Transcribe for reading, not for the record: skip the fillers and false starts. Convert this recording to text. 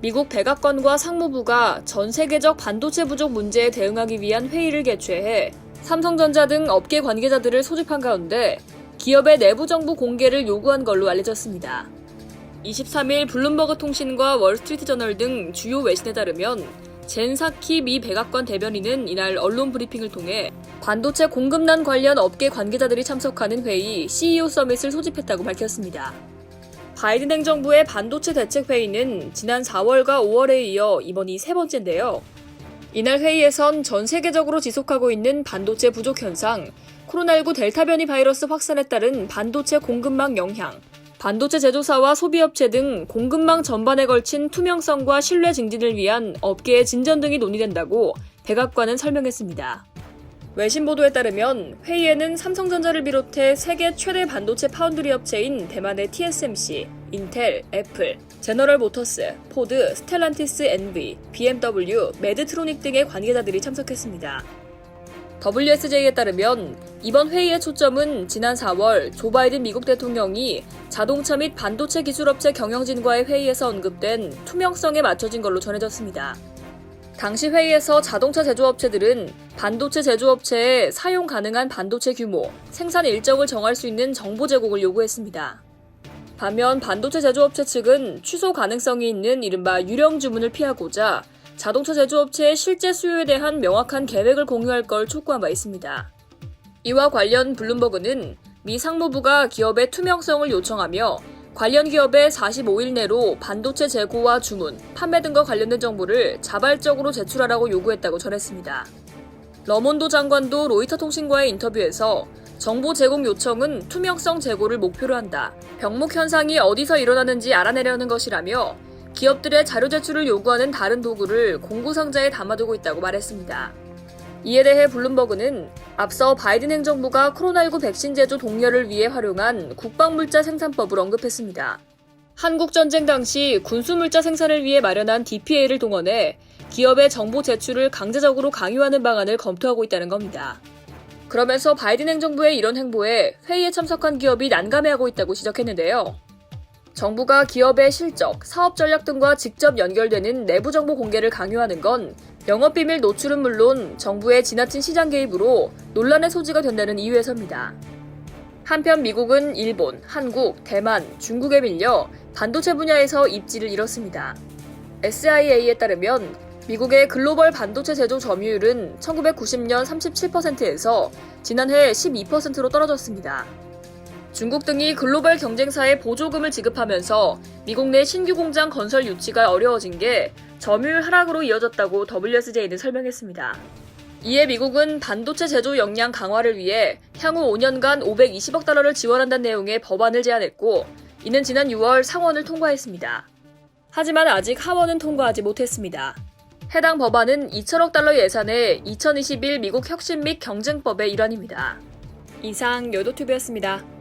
미국 백악관과 상무부가 전 세계적 반도체 부족 문제에 대응하기 위한 회의를 개최해 삼성전자 등 업계 관계자들을 소집한 가운데 기업의 내부 정보 공개를 요구한 걸로 알려졌습니다. 23일 블룸버그 통신과 월스트리트저널 등 주요 외신에 따르면 젠 사키 미 백악관 대변인은 이날 언론 브리핑을 통해 반도체 공급난 관련 업계 관계자들이 참석하는 회의 CEO 서밋을 소집했다고 밝혔습니다. 바이든 행정부의 반도체 대책 회의는 지난 4월과 5월에 이어 이번이 세 번째인데요. 이날 회의에선 전 세계적으로 지속하고 있는 반도체 부족 현상, 코로나19 델타 변이 바이러스 확산에 따른 반도체 공급망 영향, 반도체 제조사와 소비업체 등 공급망 전반에 걸친 투명성과 신뢰 증진을 위한 업계의 진전 등이 논의된다고 백악관은 설명했습니다. 외신 보도에 따르면 회의에는 삼성전자를 비롯해 세계 최대 반도체 파운드리 업체인 대만의 TSMC, 인텔, 애플, 제너럴 모터스, 포드, 스텔란티스 NV, BMW, 매드트로닉 등의 관계자들이 참석했습니다. WSJ에 따르면 이번 회의의 초점은 지난 4월 조 바이든 미국 대통령이 자동차 및 반도체 기술업체 경영진과의 회의에서 언급된 투명성에 맞춰진 걸로 전해졌습니다. 당시 회의에서 자동차 제조업체들은 반도체 제조업체에 사용 가능한 반도체 규모, 생산 일정을 정할 수 있는 정보 제공을 요구했습니다. 반면 반도체 제조업체 측은 취소 가능성이 있는 이른바 유령 주문을 피하고자 자동차 제조업체의 실제 수요에 대한 명확한 계획을 공유할 걸 촉구한 바 있습니다. 이와 관련 블룸버그는 미 상무부가 기업의 투명성을 요청하며 관련 기업에 45일 내로 반도체 재고와 주문, 판매 등과 관련된 정보를 자발적으로 제출하라고 요구했다고 전했습니다. 러몬도 장관도 로이터 통신과의 인터뷰에서 정보 제공 요청은 투명성 제고를 목표로 한다. 병목 현상이 어디서 일어나는지 알아내려는 것이라며 기업들의 자료 제출을 요구하는 다른 도구를 공구상자에 담아두고 있다고 말했습니다. 이에 대해 블룸버그는 앞서 바이든 행정부가 코로나19 백신 제조 독려를 위해 활용한 국방물자 생산법을 언급했습니다. 한국전쟁 당시 군수물자 생산을 위해 마련한 DPA를 동원해 기업의 정보 제출을 강제적으로 강요하는 방안을 검토하고 있다는 겁니다. 그러면서 바이든 행정부의 이런 행보에 회의에 참석한 기업이 난감해하고 있다고 지적했는데요. 정부가 기업의 실적, 사업 전략 등과 직접 연결되는 내부 정보 공개를 강요하는 건 영업비밀 노출은 물론 정부의 지나친 시장 개입으로 논란의 소지가 된다는 이유에서입니다. 한편 미국은 일본, 한국, 대만, 중국에 밀려 반도체 분야에서 입지를 잃었습니다. SIA에 따르면 미국의 글로벌 반도체 제조 점유율은 1990년 37%에서 지난해 12%로 떨어졌습니다. 중국 등이 글로벌 경쟁사에 보조금을 지급하면서 미국 내 신규 공장 건설 유치가 어려워진 게 점유율 하락으로 이어졌다고 WSJ는 설명했습니다. 이에 미국은 반도체 제조 역량 강화를 위해 향후 5년간 520억 달러를 지원한다는 내용의 법안을 제안했고 이는 지난 6월 상원을 통과했습니다. 하지만 아직 하원은 통과하지 못했습니다. 해당 법안은 2천억 달러 예산의 2021 미국 혁신 및 경쟁법의 일환입니다. 이상 여도튜브였습니다.